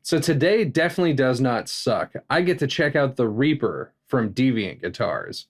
So today definitely does not suck. I get to check out the Reaper from Deviant Guitars.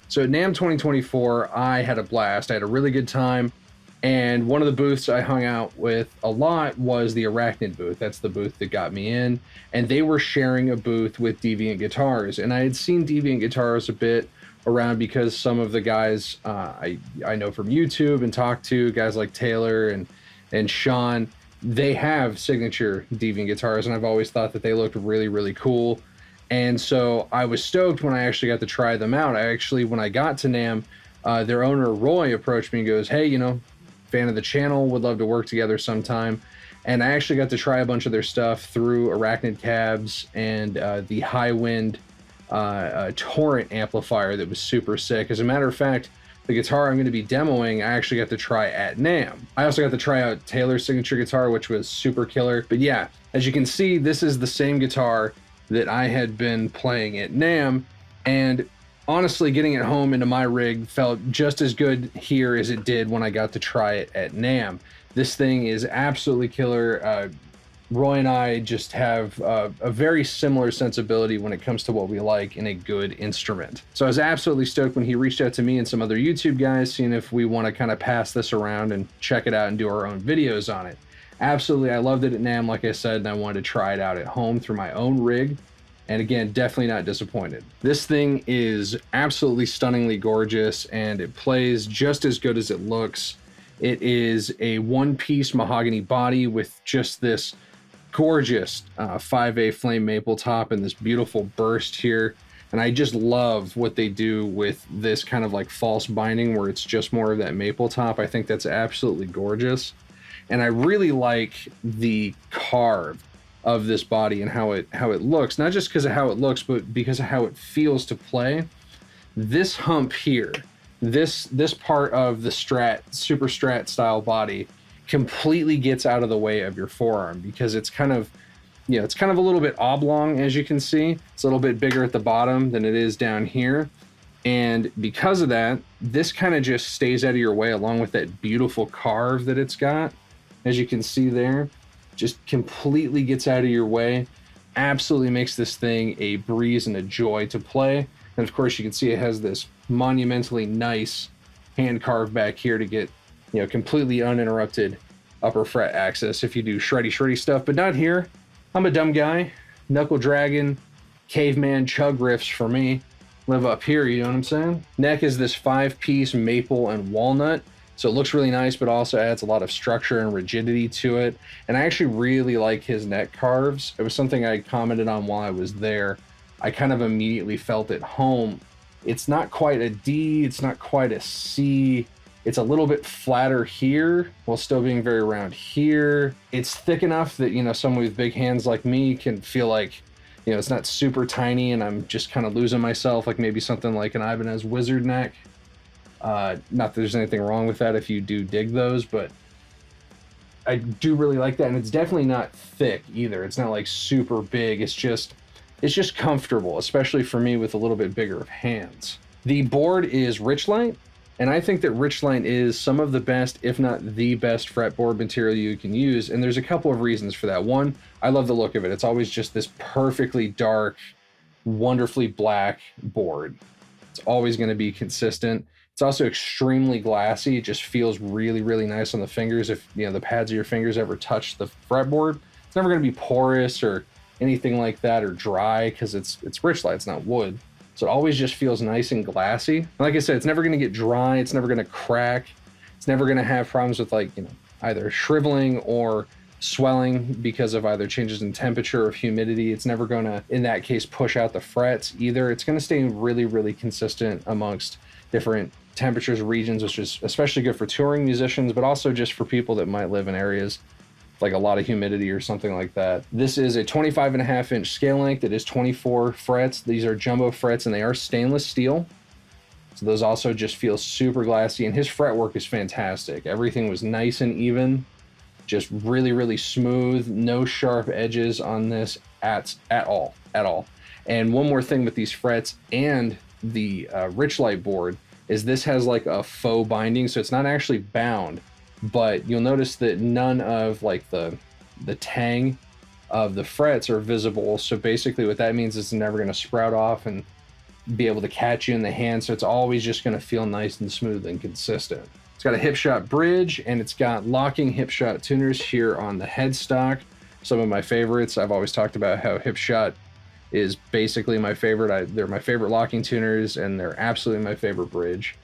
So at NAMM 2024, I had a blast. I had a really good time. And one of the booths I hung out with a lot was the Arachnid booth. That's the booth that got me in. And they were sharing a booth with Deviant Guitars. And I had seen Deviant Guitars a bit around because some of the guys I know from YouTube and talked to, guys like Taylor and Sean, they have signature Deviant Guitars. And I've always thought that they looked really, really cool. And so I was stoked when I actually got to try them out. When I got to NAMM, their owner, Roy, approached me and goes, hey, fan of the channel, would love to work together sometime. And I actually got to try a bunch of their stuff through Arachnid cabs and the High Wind Torrent amplifier that was super sick. As a matter of fact, the guitar I'm going to be demoing, I actually got to try at NAMM. I also got to try out Taylor's signature guitar, which was super killer. But yeah, as you can see, this is the same guitar that I had been playing at NAMM, and honestly, getting it home into my rig felt just as good here as it did when I got to try it at NAMM. This thing is absolutely killer. Roy and I just have a very similar sensibility when it comes to what we like in a good instrument. So I was absolutely stoked when he reached out to me and some other YouTube guys, seeing if we want to kind of pass this around and check it out and do our own videos on it. Absolutely, I loved it at NAMM, like I said, and I wanted to try it out at home through my own rig. And again, definitely not disappointed. This thing is absolutely stunningly gorgeous, and it plays just as good as it looks. It is a one-piece mahogany body with just this gorgeous 5A flame maple top and this beautiful burst here. And I just love what they do with this kind of like false binding where it's just more of that maple top. I think that's absolutely gorgeous. And I really like the carve of this body and how it looks, not just because of how it looks, but because of how it feels to play. This hump here, this part of the super strat style body completely gets out of the way of your forearm because it's kind of a little bit oblong, as you can see. It's a little bit bigger at the bottom than it is down here. And because of that, this kind of just stays out of your way along with that beautiful carve that it's got. As you can see there, just completely gets out of your way. Absolutely makes this thing a breeze and a joy to play. And of course, you can see it has this monumentally nice hand carve back here to get, completely uninterrupted upper fret access if you do shreddy stuff, but not here. I'm a dumb guy. Knuckle Dragon, Caveman, Chug riffs for me live up here, you know what I'm saying? Neck is this 5-piece maple and walnut. So it looks really nice, but also adds a lot of structure and rigidity to it. And I actually really like his neck carves. It was something I commented on while I was there. I kind of immediately felt at home. It's not quite a D, it's not quite a C. It's a little bit flatter here while still being very round here. It's thick enough that, someone with big hands like me can feel like, it's not super tiny and I'm just kind of losing myself, like maybe something like an Ibanez Wizard neck. Not that there's anything wrong with that if you do dig those, but I do really like that. And it's definitely not thick either. It's not like super big. It's just comfortable, especially for me with a little bit bigger of hands. The board is Richlite, and I think that Richlite is some of the best, if not the best, fretboard material you can use. And there's a couple of reasons for that. One, I love the look of it. It's always just this perfectly dark, wonderfully black board. It's always going to be consistent. It's also extremely glassy. It just feels really, really nice on the fingers. If the pads of your fingers ever touch the fretboard, it's never going to be porous or anything like that or dry because it's Richlite, it's not wood. So it always just feels nice and glassy. And like I said, it's never going to get dry. It's never going to crack. It's never going to have problems with either shriveling or swelling because of either changes in temperature or humidity. It's never going to, in that case, push out the frets either. It's going to stay really, really consistent amongst different temperatures, regions, which is especially good for touring musicians, but also just for people that might live in areas like a lot of humidity or something like that. This is a 25.5-inch scale length. It is 24 frets. These are jumbo frets and they are stainless steel. So those also just feel super glassy, and his fretwork is fantastic. Everything was nice and even, just really, really smooth, no sharp edges on this at all. And one more thing with these frets and the Richlite board, is this has like a faux binding, so it's not actually bound, but you'll notice that none of like the tang of the frets are visible. So basically what that means is it's never going to sprout off and be able to catch you in the hand, so it's always just going to feel nice and smooth and consistent. It's got a hip shot bridge, and it's got locking hip shot tuners here on the headstock. Some of my favorites. I've always talked about how hip shot is basically my favorite. They're my favorite locking tuners, and they're absolutely my favorite bridge.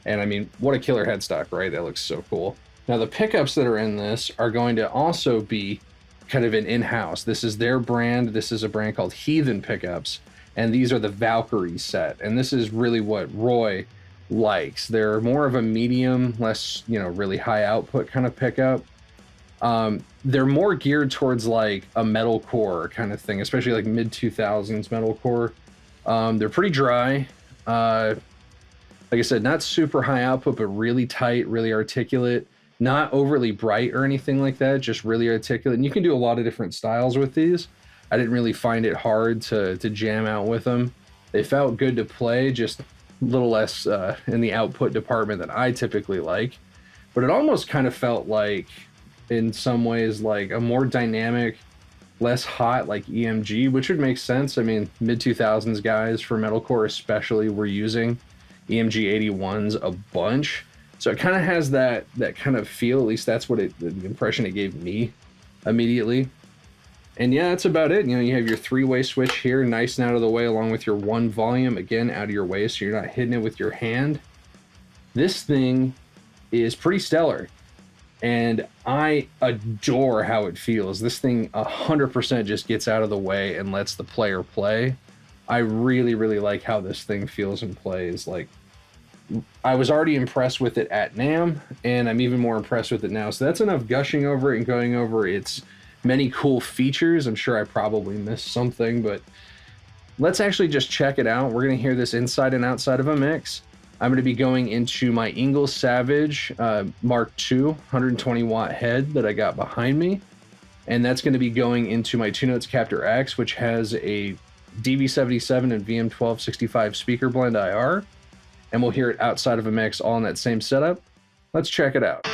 And I mean, what a killer headstock, right? That looks so cool. Now the pickups that are in this are going to also be kind of an in-house. This is their brand. This is a brand called Heathen pickups, and these are the Valkyries set. And this is really what Roy likes. They're more of a medium, less, really high output kind of pickup. They're more geared towards like a metalcore kind of thing, especially like mid 2000s metalcore. They're pretty dry. Like I said, not super high output, but really tight, really articulate, not overly bright or anything like that, just really articulate. And you can do a lot of different styles with these. I didn't really find it hard to jam out with them. They felt good to play, just a little less in the output department that I typically like. But it almost kind of felt like, in some ways, like a more dynamic, less hot like EMG, which would make sense. I mean, mid 2000s guys for metalcore especially were using EMG 81s a bunch, so it kind of has that kind of feel. At least that's what the impression it gave me immediately. And yeah, that's about it. You have your 3-way switch here, nice and out of the way, along with your 1 volume, again out of your way, so you're not hitting it with your hand. This thing is pretty stellar, and I adore how it feels. This thing 100% just gets out of the way and lets the player play. I really, really like how this thing feels and plays. Like, I was already impressed with it at NAMM, and I'm even more impressed with it now. So that's enough gushing over it and going over its many cool features. I'm sure I probably missed something, but let's actually just check it out. We're going to hear this inside and outside of a mix. I'm going to be going into my Ingalls Savage Mark II 120 watt head that I got behind me, and that's going to be going into my Two Notes Captor X, which has a DV77 and VM1265 speaker blend IR, and we'll hear it outside of a mix all in that same setup. Let's check it out.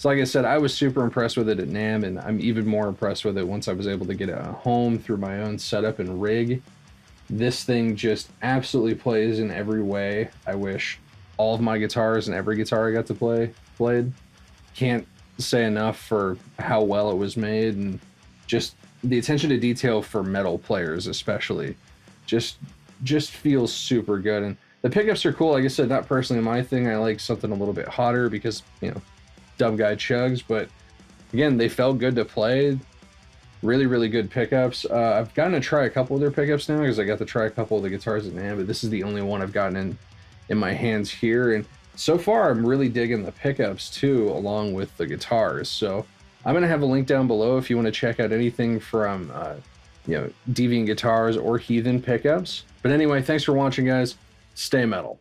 So like I said, I was super impressed with it at NAMM, and I'm even more impressed with it once I was able to get it home through my own setup and rig. This thing just absolutely plays in every way. I wish all of my guitars and every guitar I got to play played. Can't say enough for how well it was made, and just the attention to detail for metal players especially just feels super good. And the pickups are cool. Like I said, not personally my thing. I like something a little bit hotter because, you know, dumb guy chugs, but again, they felt good to play. Really, really good pickups. I've gotten to try a couple of their pickups now because I got to try a couple of the guitars at NAMM, but this is the only one I've gotten in my hands here. And so far, I'm really digging the pickups too, along with the guitars. So I'm going to have a link down below if you want to check out anything from, you know, Deviant guitars or Heathen pickups. But anyway, thanks for watching, guys. Stay metal.